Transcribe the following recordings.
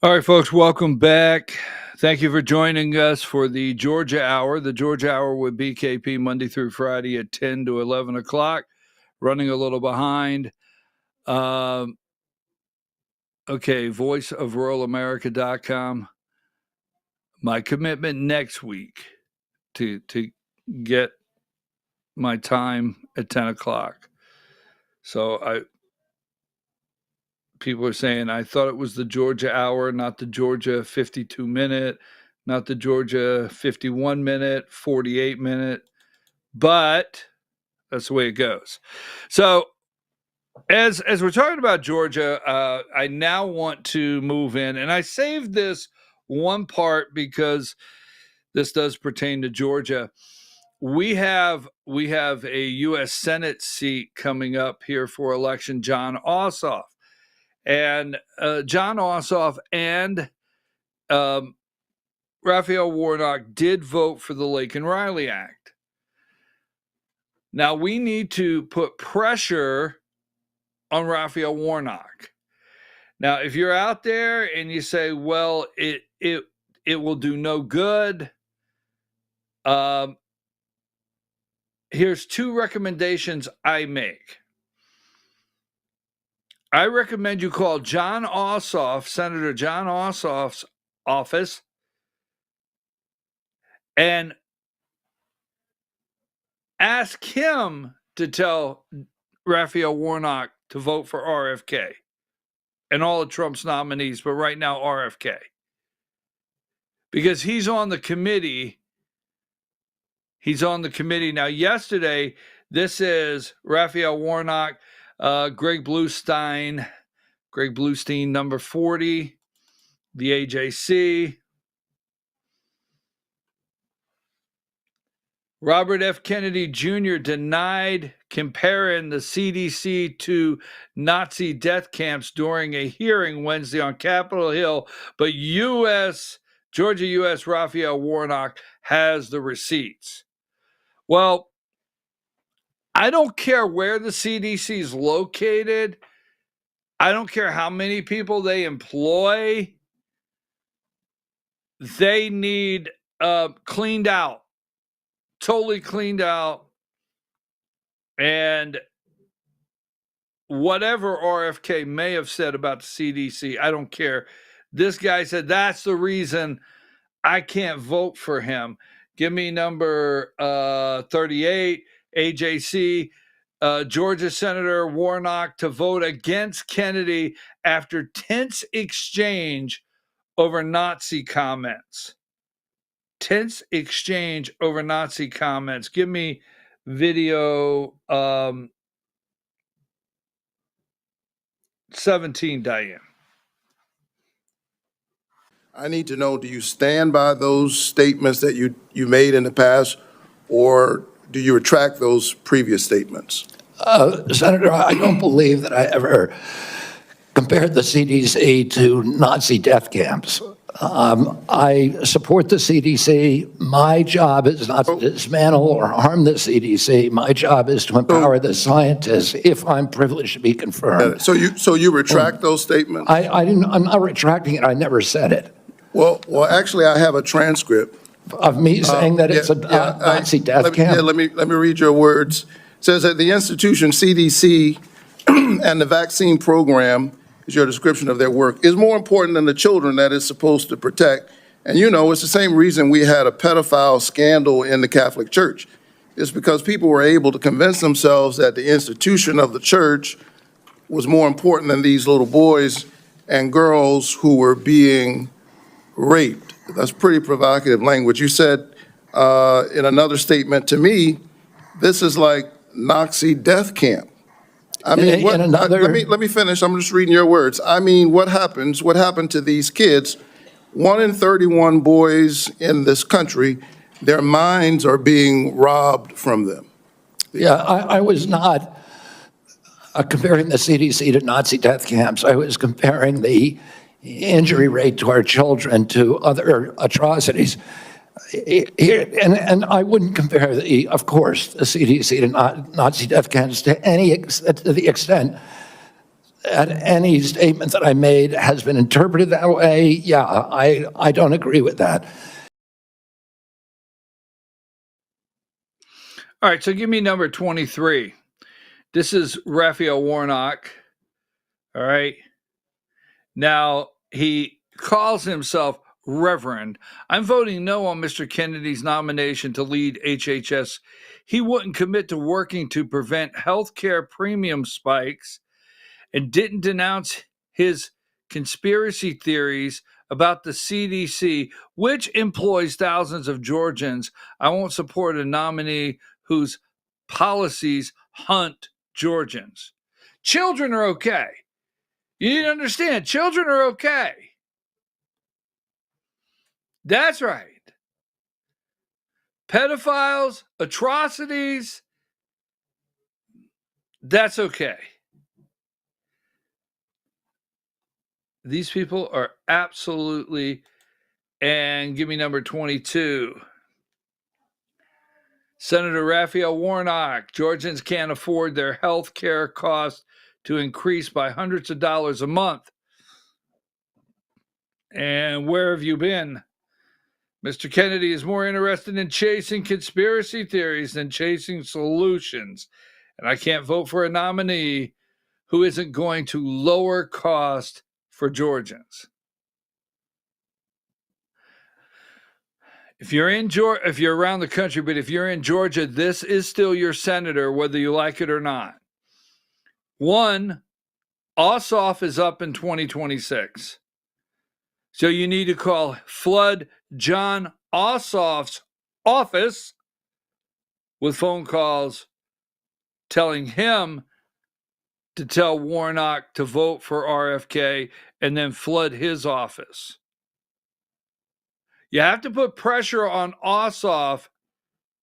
All right, folks, welcome back. Thank you for joining us for the Georgia Hour. The Georgia Hour with BKP Monday through Friday at 10 to 11 o'clock. Running a little behind. Okay, voiceofruralamerica.com. My commitment next week to get my time at 10 o'clock. So people are saying I thought it was the Georgia Hour, not the Georgia 52-minute, not the Georgia 51-minute, 48-minute, but that's the way it goes. So as we're talking about Georgia, I now want to move in, and I saved this one part because this does pertain to Georgia. We have a U.S. Senate seat coming up here for election, Jon Ossoff. And Jon Ossoff and Raphael Warnock did vote for the Laken Riley Act. Now, we need to put pressure on Raphael Warnock. Now, if you're out there and you say, well, it will do no good, here's two recommendations I make. I recommend you call Jon Ossoff, Senator Jon Ossoff's office, and ask him to tell Raphael Warnock to vote for RFK and all of Trump's nominees, but right now RFK. Because he's on the committee. He's on the committee. Now, yesterday, this is Raphael Warnock, Greg Bluestein, number 40, the AJC. Robert F. Kennedy Jr. denied comparing the CDC to Nazi death camps during a hearing Wednesday on Capitol Hill, but Georgia U.S. Raphael Warnock has the receipts. Well, I don't care where the CDC is located. I don't care how many people they employ. They need cleaned out, totally cleaned out. And whatever RFK may have said about the CDC, I don't care. This guy said that's the reason I can't vote for him. Give me number 38, AJC, Georgia Senator Warnock to vote against Kennedy after tense exchange over Nazi comments. Tense exchange over Nazi comments. Give me video 17, Diane. I need to know, do you stand by those statements that you made in the past, or do you retract those previous statements? Senator, I don't believe that I ever compared the CDC to Nazi death camps. I support the CDC. My job is not to dismantle or harm the CDC. My job is to empower the scientists if I'm privileged to be confirmed. So you retract those statements? I'm not retracting it. I never said it. Well, actually, I have a transcript Of me saying that it's a Nazi death camp? Yeah, let me read your words. It says that the institution CDC and the vaccine program, is your description of their work, is more important than the children that it's supposed to protect. And you know, it's the same reason we had a pedophile scandal in the Catholic Church. It's because people were able to convince themselves that the institution of the church was more important than these little boys and girls who were being raped. That's pretty provocative language. You said in another statement to me, this is like Nazi death camp. I mean, let me finish. I'm just reading your words. I mean, what happened to these kids? 1 in 31 boys in this country, their minds are being robbed from them. Yeah, I was not comparing the CDC to Nazi death camps. I was comparing the injury rate to our children to other atrocities. And I wouldn't compare, of course, the CDC to Nazi death camps to the extent and any statement that I made has been interpreted that way, yeah, I don't agree with that. All right, so give me number 23. This is Raphael Warnock. All right. Now, he calls himself Reverend. I'm voting no on Mr. Kennedy's nomination to lead HHS. He wouldn't commit to working to prevent healthcare premium spikes and didn't denounce his conspiracy theories about the CDC, which employs thousands of Georgians. I won't support a nominee whose policies hunt Georgians. Children are okay. You need to understand, children are okay. That's right. Pedophiles, atrocities, that's okay. These people are absolutely, and give me number 22. Senator Raphael Warnock, Georgians can't afford their health care costs to increase by hundreds of dollars a month. And where have you been? Mr. Kennedy is more interested in chasing conspiracy theories than chasing solutions. And I can't vote for a nominee who isn't going to lower cost for Georgians. If you're around the country, but if you're in Georgia, this is still your senator, whether you like it or not. One, Ossoff is up in 2026. So you need to flood Jon Ossoff's office with phone calls telling him to tell Warnock to vote for RFK and then flood his office. You have to put pressure on Ossoff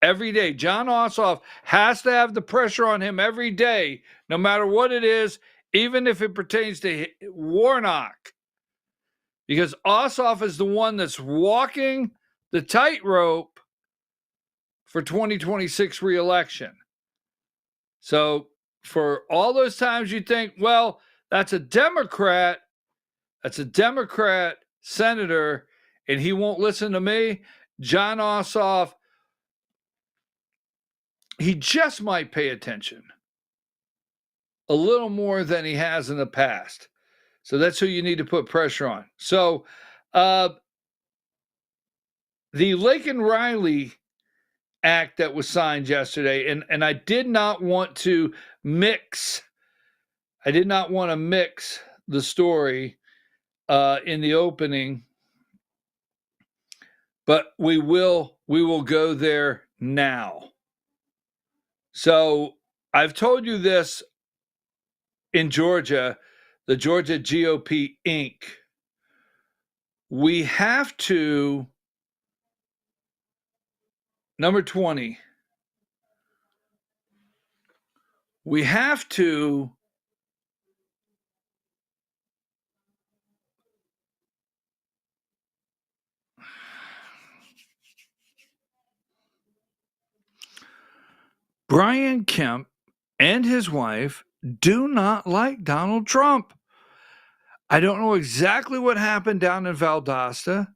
every day. Jon Ossoff has to have the pressure on him every day, no matter what it is, even if it pertains to Warnock. Because Ossoff is the one that's walking the tightrope for 2026 reelection. So for all those times you think, well, that's a Democrat senator, and he won't listen to me, Jon Ossoff, he just might pay attention a little more than he has in the past. So that's who you need to put pressure on. So the Laken Riley Act that was signed yesterday, and I did not want to mix the story in the opening, but we will go there now. So I've told you this in Georgia, the Georgia GOP Inc. We have to, number 20, we have to Brian Kemp and his wife do not like Donald Trump. I don't know exactly what happened down in Valdosta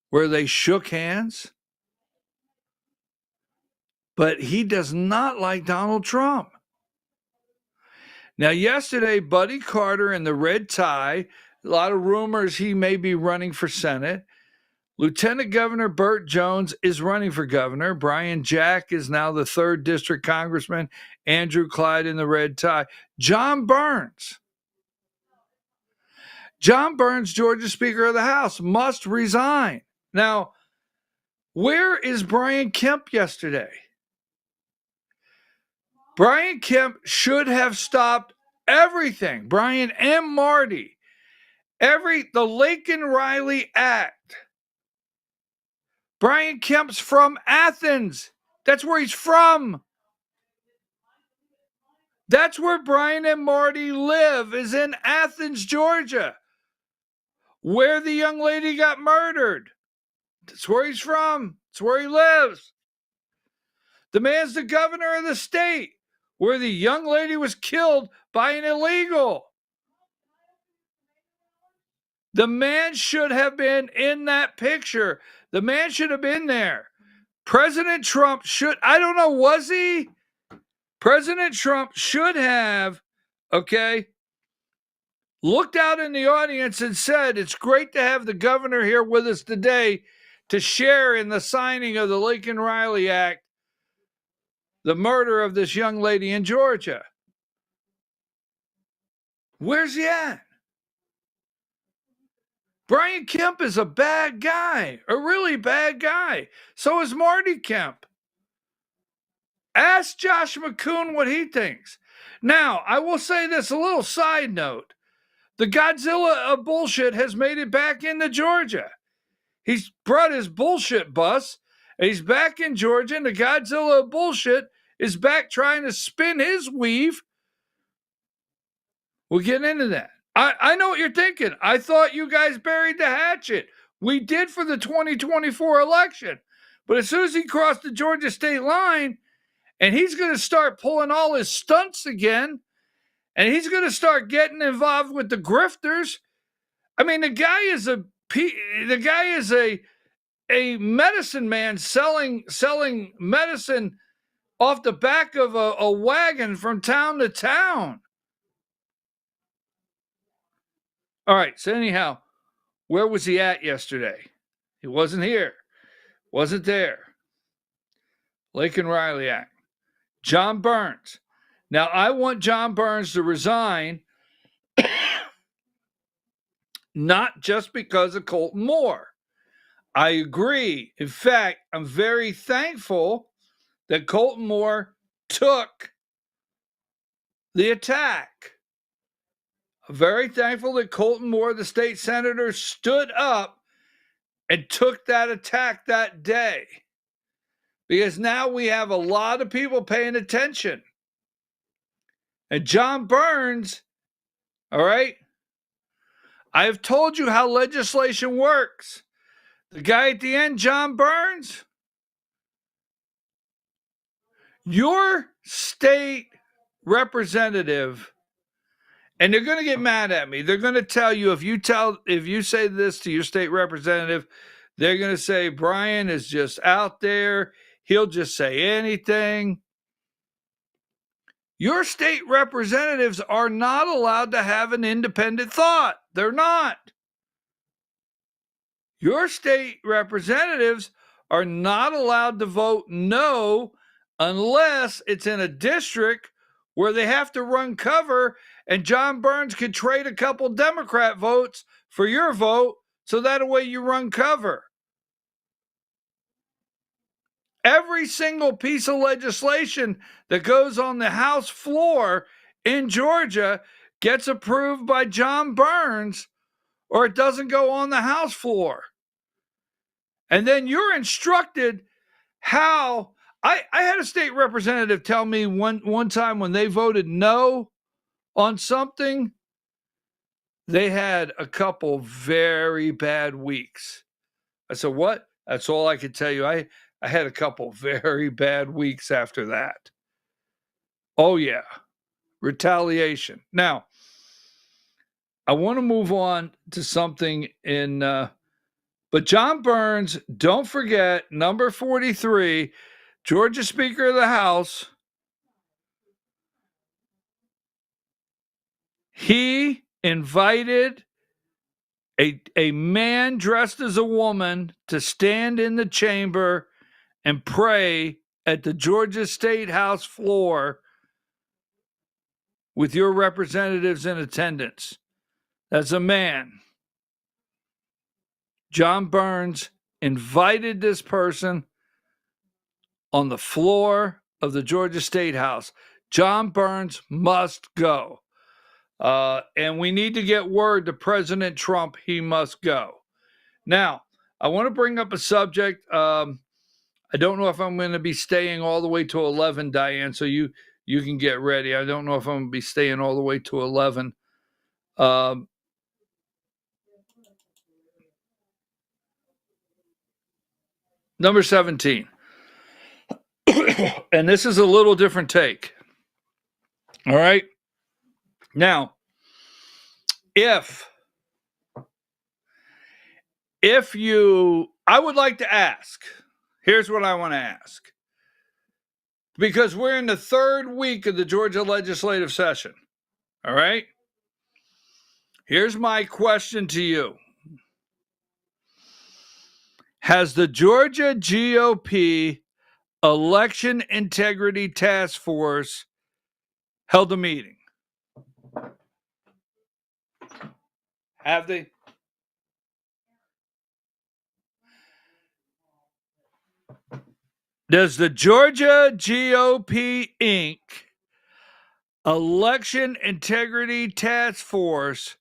where they shook hands, but he does not like Donald Trump. Now, yesterday, Buddy Carter in the red tie, a lot of rumors he may be running for Senate. Lieutenant Governor Burt Jones is running for governor. Brian Jack is now the 3rd District Congressman. Andrew Clyde in the red tie. Jon Burns, Georgia Speaker of the House, must resign. Now, where is Brian Kemp yesterday? Brian Kemp should have stopped everything. Brian and Marty, the Laken Riley Act. Brian Kemp's from Athens. That's where he's from. That's where Brian and Marty live, is in Athens, Georgia, where the young lady got murdered. That's where he's from. That's where he lives. The man's the governor of the state where the young lady was killed by an illegal. The man should have been in that picture. The man should have been there. President Trump should, I don't know, was he? President Trump should have, okay, looked out in the audience and said, it's great to have the governor here with us today to share in the signing of the Laken Riley Act, the murder of this young lady in Georgia. Where's he at? Brian Kemp is a bad guy, a really bad guy. So is Marty Kemp. Ask Josh McCoon what he thinks. Now, I will say this, a little side note. The Godzilla of bullshit has made it back into Georgia. He's brought his bullshit bus, and he's back in Georgia, and the Godzilla of bullshit is back trying to spin his weave. We'll get into that. I know what you're thinking. I thought you guys buried the hatchet. We did for the 2024 election. But as soon as he crossed the Georgia state line, and he's going to start pulling all his stunts again, and he's going to start getting involved with the grifters. I mean, the guy is a medicine man selling medicine off the back of a wagon from town to town. All right, so anyhow, where was he at yesterday? He wasn't here. Wasn't there. Laken Riley Act. Jon Burns. Now, I want Jon Burns to resign, not just because of Colton Moore. I agree. In fact, I'm very thankful that Colton Moore took the attack. I'm very thankful that Colton Moore, the state senator, stood up and took that attack that day. Because now we have a lot of people paying attention. And Jon Burns, all right, I have told you how legislation works. The guy at the end, Jon Burns, your state representative, and they're going to get mad at me. They're going to tell you, if you say this to your state representative, they're going to say, Brian is just out there. He'll just say anything. Your state representatives are not allowed to have an independent thought. They're not. Your state representatives are not allowed to vote no unless it's in a district where they have to run cover, and Jon Burns could trade a couple Democrat votes for your vote, so that way you run cover. Every single piece of legislation that goes on the House floor in Georgia gets approved by Jon Burns, or it doesn't go on the House floor. And then you're instructed how. I had a state representative tell me one time when they voted no on something, they had a couple very bad weeks. I said, what? That's all I could tell you. I had a couple very bad weeks after that. Oh, yeah. Retaliation. Now, I want to move on to something but Jon Burns, don't forget, number 43, Georgia Speaker of the House, he invited a man dressed as a woman to stand in the chamber and pray at the Georgia State House floor with your representatives in attendance. That's a man. Jon Burns invited this person on the floor of the Georgia State House. Jon Burns must go. And we need to get word to President Trump he must go. Now, I want to bring up a subject. I don't know if I'm going to be staying all the way to 11, Diane, so you can get ready. I don't know if I'm going to be staying all the way to 11. Number 17. And this is a little different take. All right. Now, if I would like to ask, here's what I want to ask. Because we're in the third week of the Georgia legislative session. All right? Here's my question to you. Has the Georgia GOP Election Integrity Task Force held a meeting? Have they? Does the Georgia GOP Inc. Election Integrity Task Force,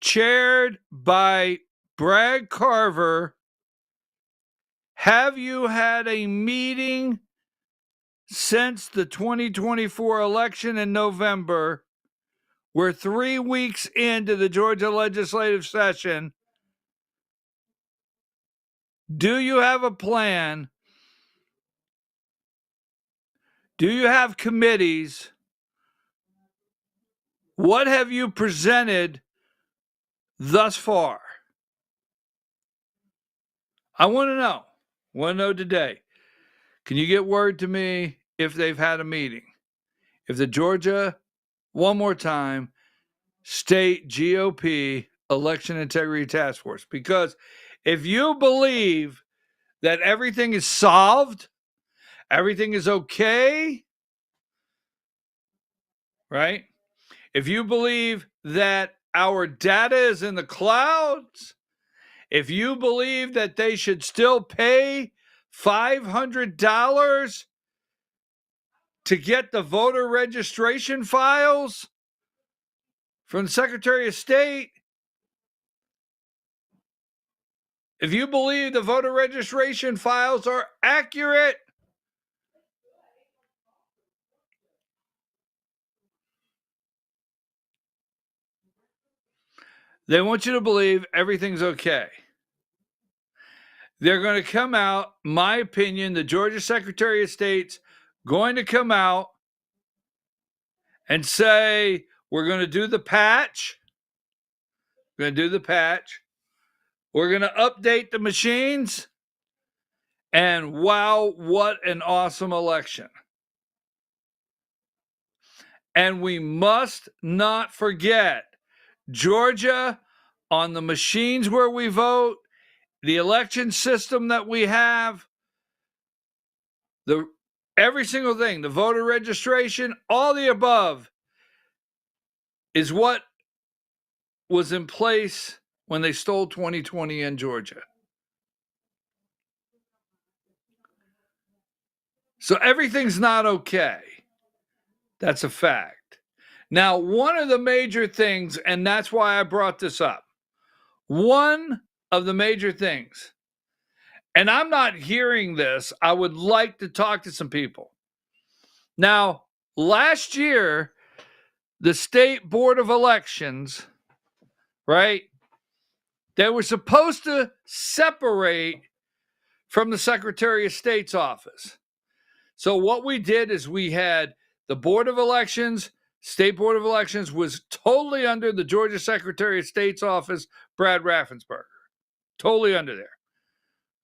chaired by Brad Carver, have you had a meeting since the 2024 election in November? We're 3 weeks into the Georgia legislative session. Do you have a plan? Do you have committees? What have you presented thus far? I want to know. Want to know today. Can you get word to me if they've had a meeting? If the Georgia, one more time, state GOP Election Integrity Task Force. Because if you believe that everything is solved, everything is okay, right? If you believe that our data is in the clouds, if you believe that they should still pay $500 to get the voter registration files from the Secretary of State, if you believe the voter registration files are accurate, they want you to believe everything's okay. They're going to come out, my opinion, the Georgia Secretary of State's going to come out and say, we're going to do the patch. We're going to do the patch. We're going to update the machines. And wow, what an awesome election. And we must not forget, Georgia, on the machines where we vote, the election system that we have, every single thing, the voter registration, all the above is what was in place when they stole 2020 in Georgia. So everything's not okay. That's a fact. Now, one of the major things, and that's why I brought this up, one of the major things, and I'm not hearing this, I would like to talk to some people. Now, last year, the State Board of Elections, right, they were supposed to separate from the Secretary of State's office. So what we did is we had the Board of Elections, State Board of Elections was totally under the Georgia Secretary of State's office, Brad Raffensperger. Totally under there.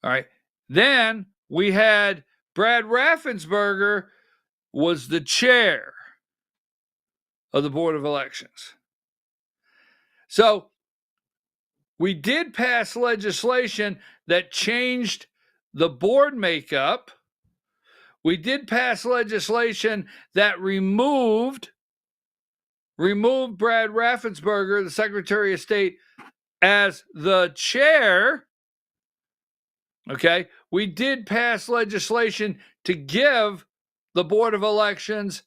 All right. Then we had Brad Raffensperger was the chair of the Board of Elections. So we did pass legislation that changed the board makeup. We did pass legislation that removed Brad Raffensperger, the Secretary of State, as the chair. Okay, we did pass legislation to give the Board of Elections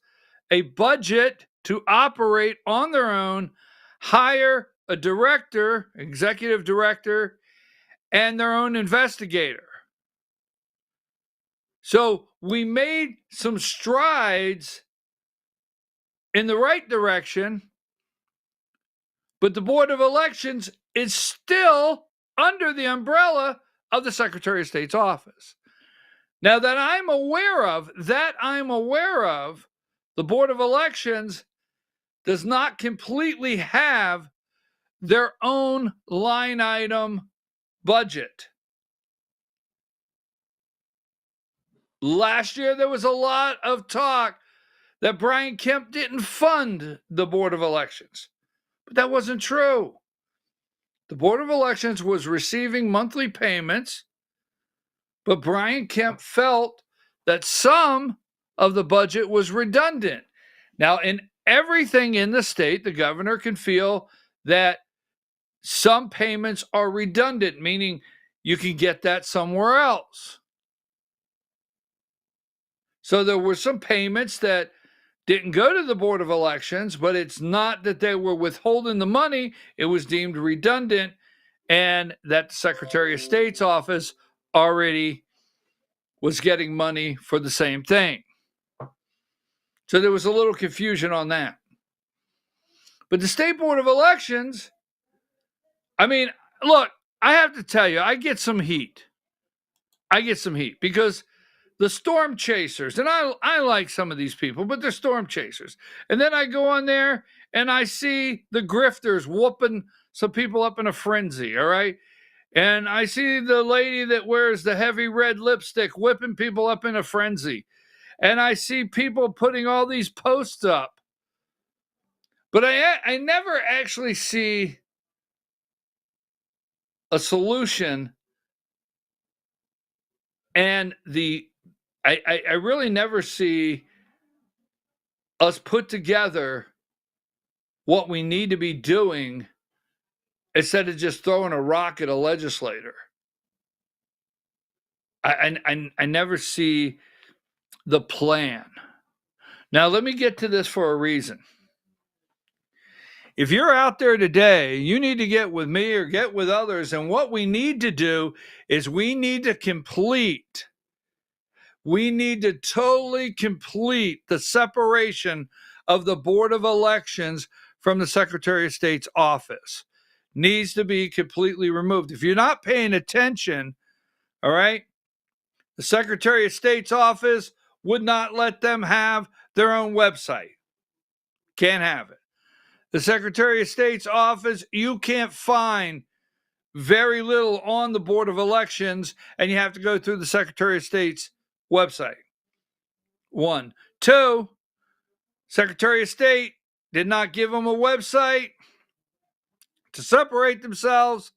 a budget to operate on their own, hire a director, executive director, and their own investigator. So we made some strides in the right direction, but the Board of Elections is still under the umbrella of the Secretary of State's office. Now that I'm aware of, the Board of Elections does not completely have their own line item budget. Last year, there was a lot of talk that Brian Kemp didn't fund the Board of Elections, but that wasn't true. The Board of Elections was receiving monthly payments, but Brian Kemp felt that some of the budget was redundant. Now, in everything in the state, the governor can feel that some payments are redundant, meaning you can get that somewhere else. So there were some payments that didn't go to the Board of Elections, but it's not that they were withholding the money. It was deemed redundant, and that the Secretary of State's office already was getting money for the same thing. So there was a little confusion on that. But the State Board of Elections, I mean, look, I have to tell you, I get some heat. Because the storm chasers, and I like some of these people, but they're storm chasers. And then I go on there and I see the grifters whooping some people up in a frenzy, all right? And I see the lady that wears the heavy red lipstick whipping people up in a frenzy. And I see people putting all these posts up. But I never actually see a solution, and I really never see us put together what we need to be doing instead of just throwing a rock at a legislator. I never see the plan. Now, let me get to this for a reason. If you're out there today, you need to get with me or get with others. And what we need to do is we need to totally complete the separation of the Board of Elections from the Secretary of State's office. Needs to be completely removed. If you're not paying attention, all right, the Secretary of State's office would not let them have their own website. Can't have it. The Secretary of State's office, you can't find very little on the Board of Elections, and you have to go through the Secretary of State's website. 1. 2, Secretary of State did not give them a website to separate themselves.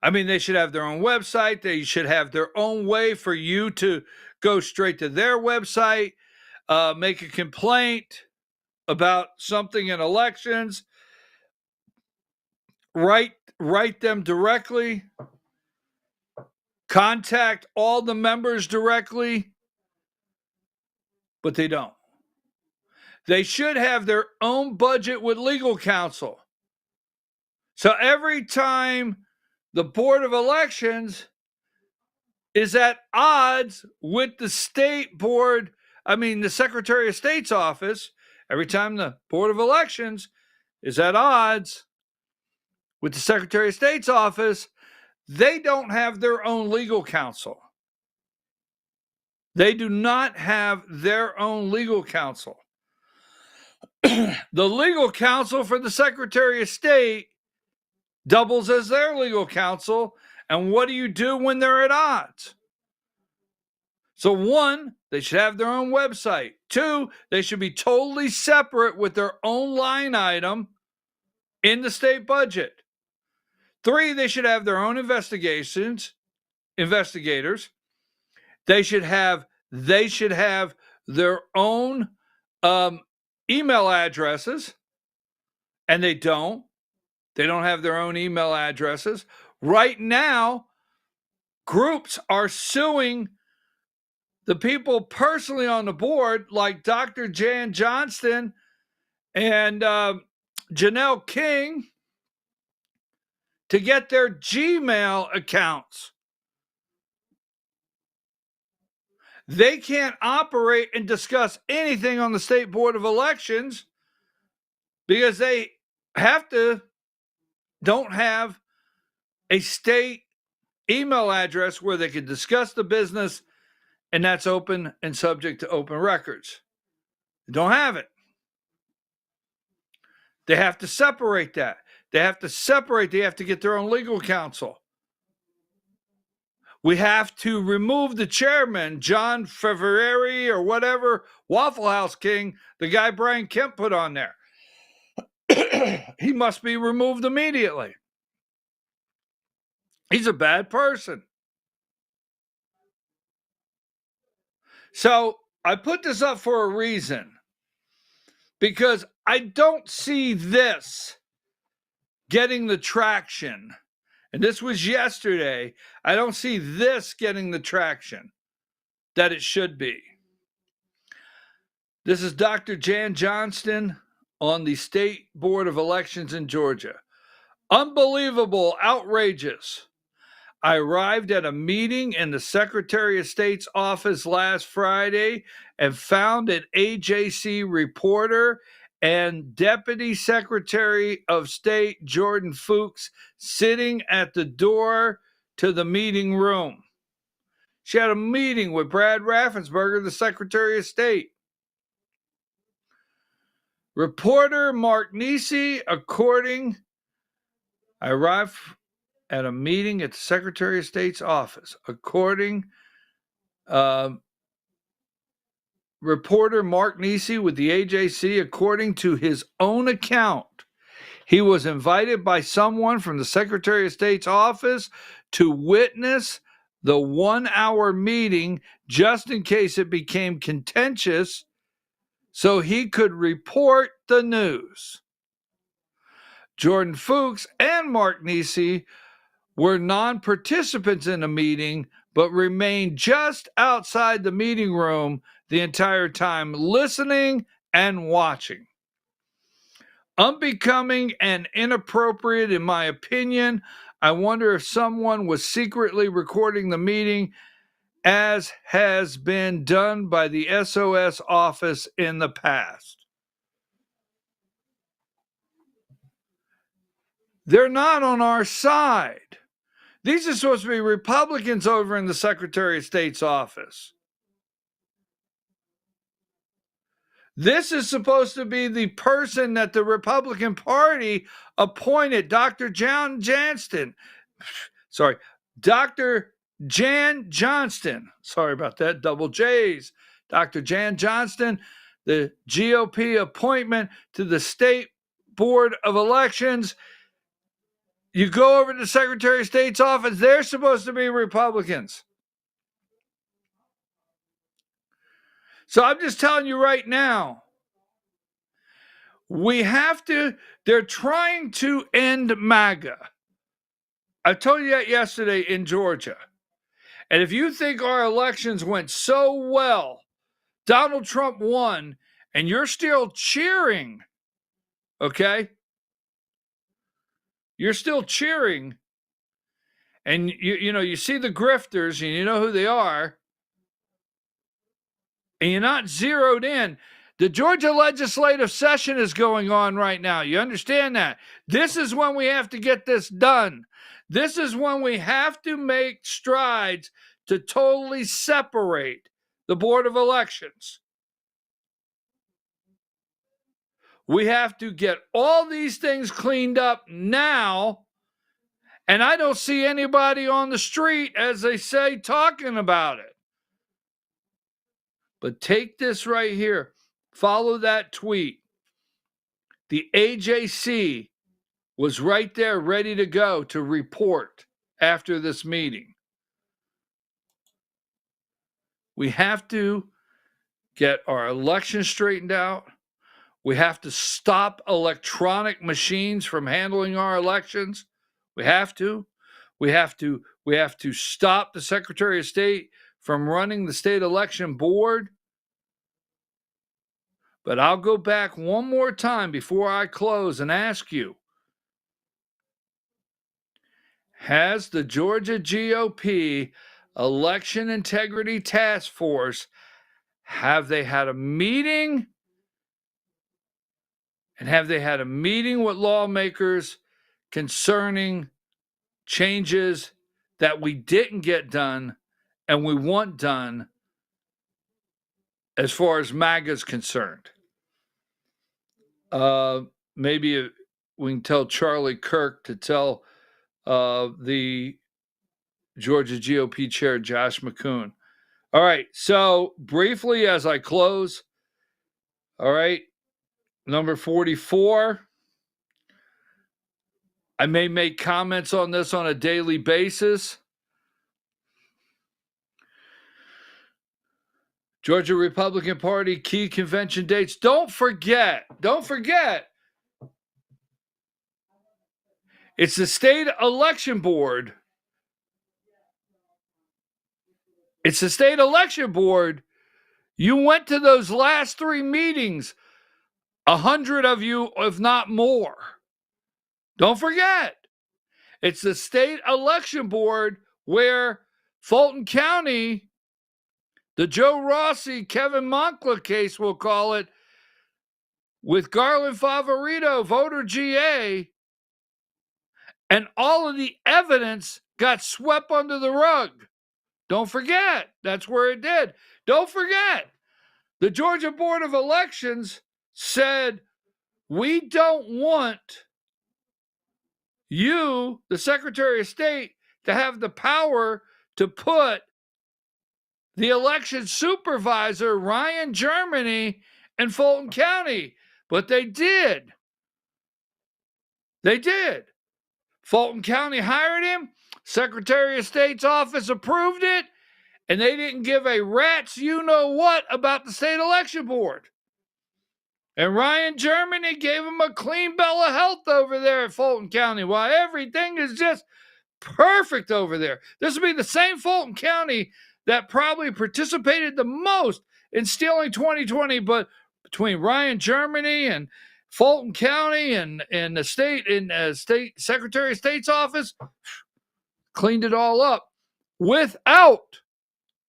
I mean, they should have their own website. They should have their own way for you to go straight to their website, make a complaint about something in elections, write them directly, contact all the members directly, but they don't. They should have their own budget with legal counsel. So every time the Board of Elections is at odds with the the Secretary of State's office, every time the Board of Elections is at odds with the Secretary of State's office, they don't have their own legal counsel. They do not have their own legal counsel. The legal counsel for the Secretary of State doubles as their legal counsel. And what do you do when they're at odds? So 1, they should have their own website. 2, they should be totally separate with their own line item in the state budget. 3, they should have their own investigators. They should have their own email addresses, and they don't. They don't have their own email addresses. Right now, groups are suing the people personally on the board, like Dr. Jan Johnston and Janelle King, to get their Gmail accounts. They can't operate and discuss anything on the State Board of Elections because they don't have a state email address where they can discuss the business, and that's open and subject to open records. They don't have it. They have to separate that. They have to get their own legal counsel. We have to remove the chairman, John Favreau or whatever, Waffle House King, the guy Brian Kemp put on there. He must be removed immediately. He's a bad person. So I put this up for a reason, because I don't see this getting the traction. And this was yesterday. I don't see this getting the traction that it should be. This is Dr. Jan Johnston on the State Board of Elections in Georgia. Unbelievable, outrageous. I arrived at a meeting in the Secretary of State's office last Friday and found an AJC reporter and Deputy Secretary of State Jordan Fuchs sitting at the door to the meeting room. She had a meeting with Brad Raffensperger, the Secretary of State. Reporter Mark Nisi, I arrived at a meeting at the Secretary of State's office. Reporter Mark Nisi with the AJC, according to his own account, he was invited by someone from the Secretary of State's office to witness the 1-hour meeting just in case it became contentious so he could report the news. Jordan Fuchs and Mark Nisi were non-participants in the meeting, but remained just outside the meeting room the entire time, listening and watching. Unbecoming and inappropriate, in my opinion. I wonder if someone was secretly recording the meeting, as has been done by the SOS office in the past. They're not on our side. These are supposed to be Republicans over in the Secretary of State's office. This is supposed to be the person that the Republican Party appointed, Dr. Jan Johnston. Dr. Jan Johnston. Sorry about that, double J's. Dr. Jan Johnston, the GOP appointment to the State Board of Elections. You go over to the Secretary of State's office, they're supposed to be Republicans. So I'm just telling you right now, they're trying to end MAGA. I told you that yesterday in Georgia. And if you think our elections went so well, Donald Trump won, and you're still cheering, okay? You're still cheering, and you see the grifters, and you know who they are, and you're not zeroed in. The Georgia legislative session is going on right now. You understand that? This is when we have to get this done. This is when we have to make strides to totally separate the Board of Elections. We have to get all these things cleaned up now. And I don't see anybody on the street, as they say, talking about it. But take this right here. Follow that tweet. The AJC was right there ready to go to report after this meeting. We have to get our election straightened out. We have to stop electronic machines from handling our elections. We have to stop the Secretary of State from running the state election board. But I'll go back one more time before I close and ask you, has the Georgia GOP Election Integrity Task Force, have they had a meeting? And have they had a meeting with lawmakers concerning changes that we didn't get done and we want done as far as MAGA is concerned? Maybe we can tell Charlie Kirk to tell the Georgia GOP Chair Josh McCoon. All right, so briefly as I close, all right, number 44. I may make comments on this on a daily basis. Georgia Republican Party key convention dates. Don't forget. It's the state election board. You went to those last 3 meetings, 100 of you, if not more. Don't forget. It's the state election board where Fulton County, the Joe Rossi, Kevin Moncla case, we'll call it, with Garland Favorito, voter GA, and all of the evidence got swept under the rug. Don't forget, that's where it did. Don't forget, the Georgia Board of Elections said, we don't want you, the Secretary of State, to have the power to put the election supervisor, Ryan Germany, in Fulton County. But they did. Fulton County hired him. Secretary of State's office approved it. And they didn't give a rat's you-know-what about the state election board. And Ryan Germany gave him a clean bill of health over there at Fulton County. While everything is just perfect over there. This will be the same Fulton County that probably participated the most in stealing 2020, but between Ryan Germany and Fulton County and the state Secretary of State's office, cleaned it all up without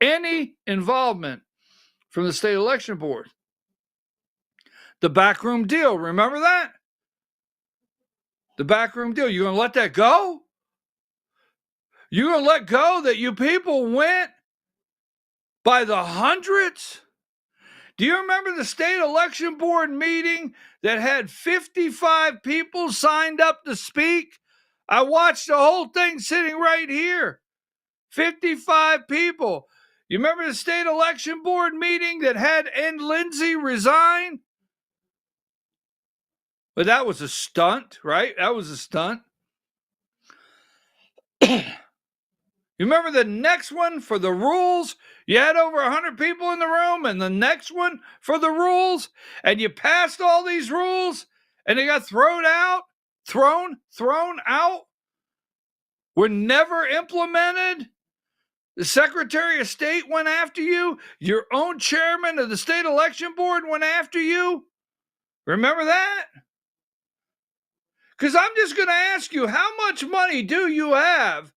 any involvement from the state election board. The backroom deal, remember that? The backroom deal. You gonna let that go? You gonna let go that you people went by the hundreds? Do you remember the state election board meeting that had 55 people signed up to speak? I watched the whole thing sitting right here. 55 people. You remember the state election board meeting that had Ed Lindsay resign? But that was a stunt, right? That was a stunt. You remember the next one for the rules? You had over 100 people in the room, and the next one for the rules, and you passed all these rules, and they got thrown out, were never implemented. The Secretary of State went after you. Your own chairman of the state election board went after you. Remember that? Because I'm just going to ask you, how much money do you have?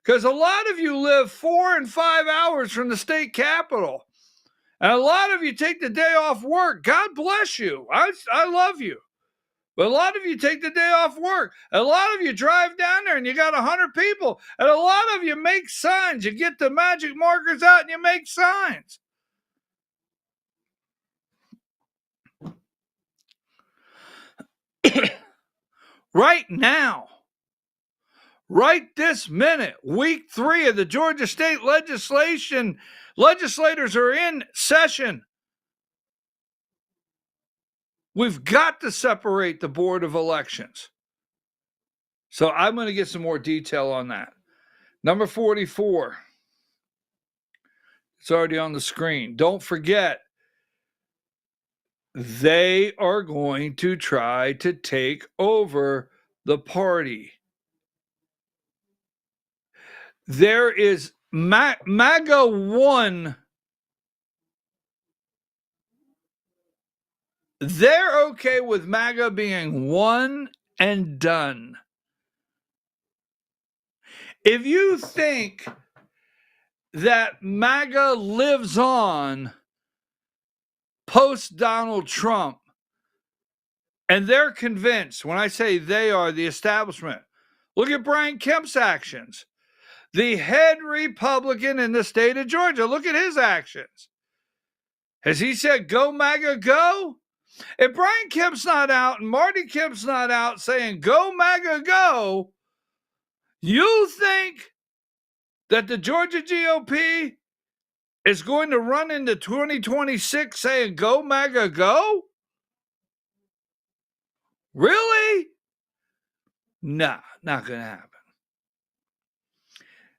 Because a lot of you live 4 and 5 hours from the state capitol. And a lot of you take the day off work. God bless you. I love you. But a lot of you take the day off work. A lot of you drive down there and you got 100 people. And a lot of you make signs. You get the magic markers out and you make signs. Right now, right this minute, week 3 of the Georgia state legislators are in session. We've got to separate the Board of Elections. So I'm going to get some more detail on that. Number 44. It's already on the screen. Don't forget, they are going to try to take over the party. There is MAGA 1. They're okay with MAGA being one and done. If you think that MAGA lives on post Donald Trump, and they're convinced, when I say they are the establishment, look at Brian Kemp's actions. The head Republican in the state of Georgia, look at his actions. Has he said, go MAGA, go? If Brian Kemp's not out and Marty Kemp's not out saying, go MAGA, go, you think that the Georgia GOP is going to run into 2026 saying, go MAGA, go? Really? Nah, not going to happen.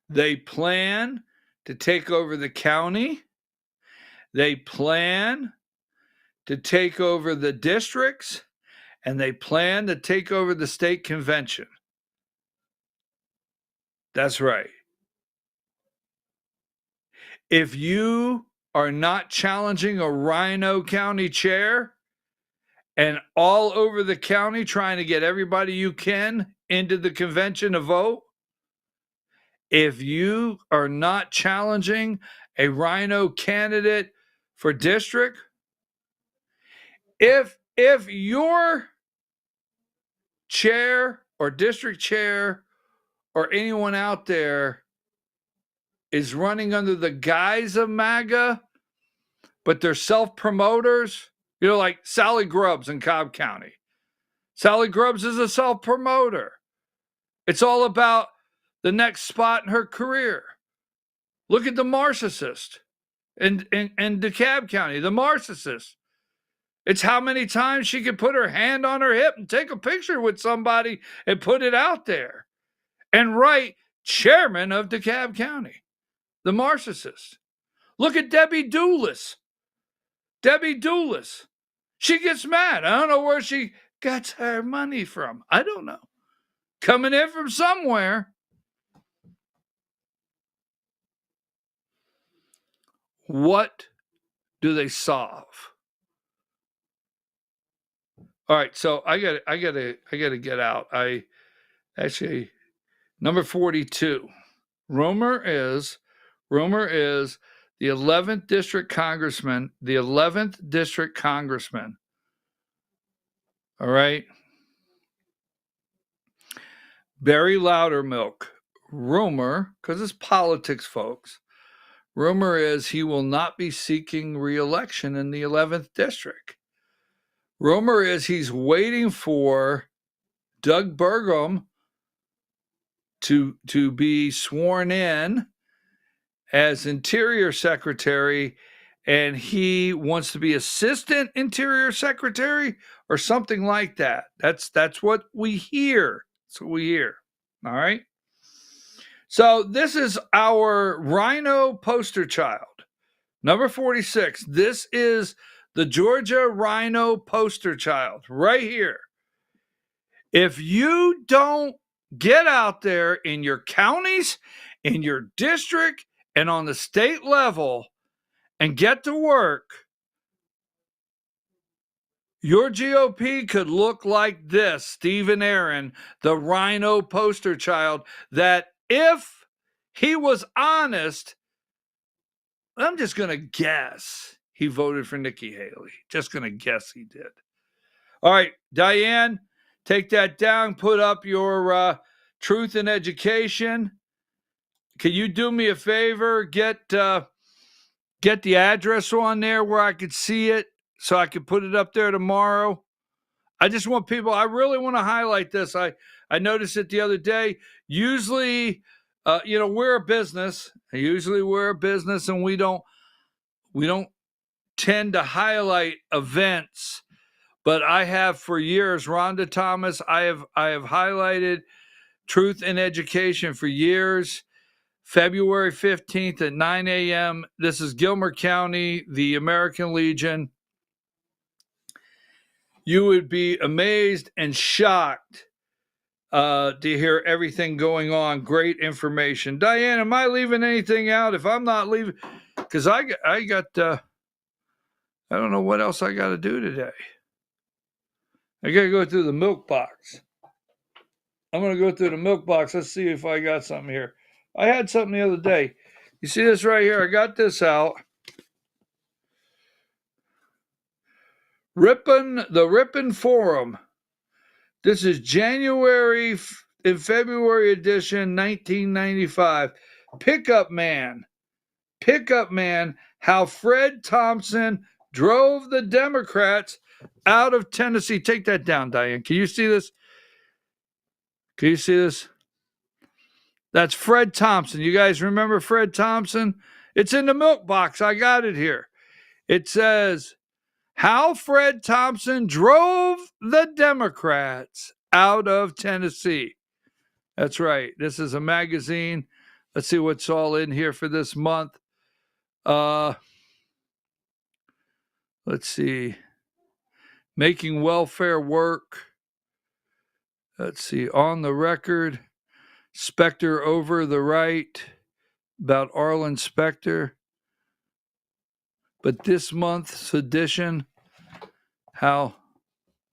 They plan to take over the county. They plan to take over the districts, and they plan to take over the state convention. That's right. If you are not challenging a Rhino County chair and all over the county trying to get everybody you can into the convention to vote, if you are not challenging a Rhino candidate for district, if your chair or district chair or anyone out there is running under the guise of MAGA, but they're self-promoters, like Sally Grubbs in Cobb County. Sally Grubbs is a self-promoter. It's all about the next spot in her career. Look at the narcissist in DeKalb County, the narcissist. It's how many times she could put her hand on her hip and take a picture with somebody and put it out there and write chairman of DeKalb County, the narcissist. Look at Debbie Doulis. Debbie Doulis. She gets mad. I don't know where she gets her money from. I don't know. Coming in from somewhere. What do they solve? All right, so I gotta get out. Number 42. Rumor is the 11th district congressman. All right. Barry Loudermilk. Rumor, because it's politics, folks. Rumor is he will not be seeking re-election in the 11th district. Rumor is he's waiting for Doug Burgum to be sworn in as Interior Secretary, and he wants to be Assistant Interior Secretary or something like that. That's what we hear. That's what we hear. All right. So this is our Rhino poster child, number 46. This is the Georgia Rhino poster child right here. If you don't get out there in your counties, in your district, and on the state level and get to work, your GOP could look like this, Stephen Aaron, the Rhino poster child, that if he was honest, I'm just going to guess he voted for Nikki Haley. Just going to guess he did. All right, Diane, take that down. Put up your truth in education. Can you do me a favor? Get the address on there where I could see it so I could put it up there tomorrow. I just want people, I really want to highlight this. I noticed it the other day. Usually, we're a business. Usually we're a business and we don't tend to highlight events, but I have for years. Rhonda Thomas, I have highlighted Truth in Education for years. February 15th at 9 a.m. This is Gilmer County, the American Legion. You would be amazed and shocked to hear everything going on. Great information. Diane, am I leaving anything out? If I'm not leaving, because I got I don't know what else I got to do today. I got to go through the milk box. I'm going to go through the milk box. Let's see if I got something here. I had something the other day. You see this right here? I got this out. The Ripon Forum. This is January and February edition, 1995. Pickup Man. How Fred Thompson drove the Democrats out of Tennessee. Take that down, Diane. Can you see this? That's Fred Thompson. You guys remember Fred Thompson? It's in the milk box. I got it here. It says, how Fred Thompson drove the Democrats out of Tennessee. That's right. This is a magazine. Let's see what's all in here for this month. Let's see. Making welfare work. Let's see. On the record. Specter over the right. About Arlen Specter. But this month's edition, how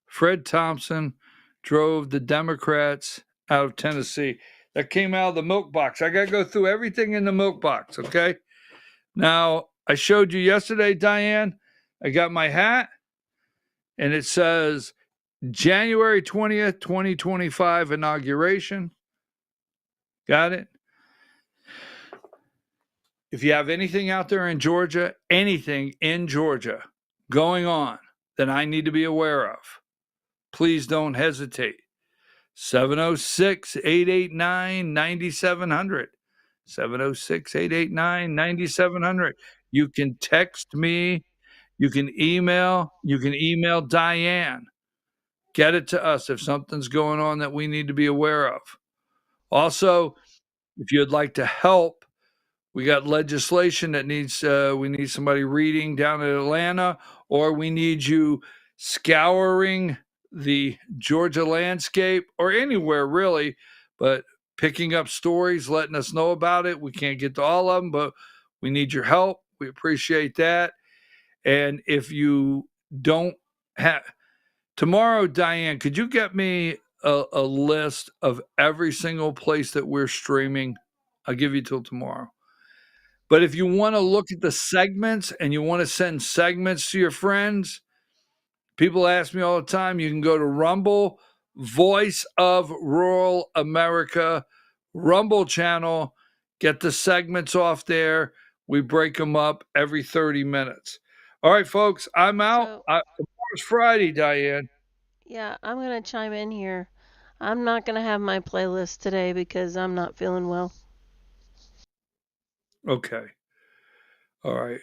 Fred Thompson drove the Democrats out of Tennessee. That came out of the milk box. I got to go through everything in the milk box, okay? Now, I showed you yesterday, Diane, I got my hat, and it says January 20th, 2025 inauguration. Got it? If you have anything out there in Georgia, anything in Georgia going on that I need to be aware of, please don't hesitate. 706-889-9700. 706-889-9700. You can text me. You can email. You can email Diane. Get it to us if something's going on that we need to be aware of. Also, if you'd like to help, we got legislation that needs, we need somebody reading down in Atlanta, or we need you scouring the Georgia landscape or anywhere really, but picking up stories, letting us know about it. We can't get to all of them, but we need your help. We appreciate that. And if you don't have, tomorrow, Diane, could you get me a list of every single place that we're streaming? I'll give you till tomorrow. But if you want to look at the segments and you want to send segments to your friends, people ask me all the time, you can go to Rumble, Voice of Rural America, Rumble channel, get the segments off there. We break them up every 30 minutes. All right, folks, I'm out. Tomorrow's Friday, Diane. Yeah, I'm going to chime in here. I'm not going to have my playlist today because I'm not feeling well. Okay. All right.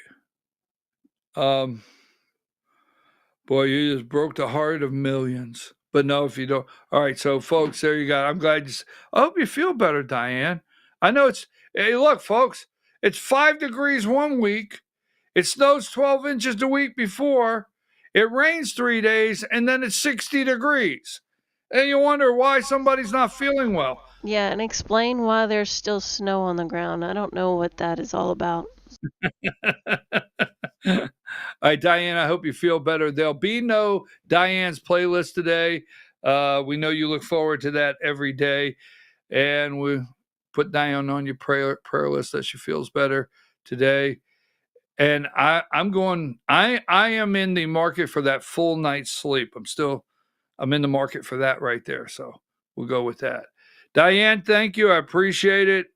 Boy, you just broke the heart of millions. But no, if you don't. All right, so folks, there you go. I'm glad I hope you feel better, Diane. I know hey, look, folks, it's 5 degrees one week. It snows 12 inches the week before. It rains 3 days, and then it's 60 degrees. And you wonder why somebody's not feeling well. Yeah, and explain why there's still snow on the ground. I don't know what that is all about. All right, Diane, I hope you feel better. There'll be no Diane's playlist today. We know you look forward to that every day. And we put Diane on your prayer list that she feels better today. And I'm in the market for that full night's sleep. I'm in the market for that right there. So we'll go with that. Diane, thank you. I appreciate it.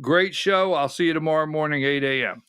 Great show. I'll see you tomorrow morning, 8 a.m.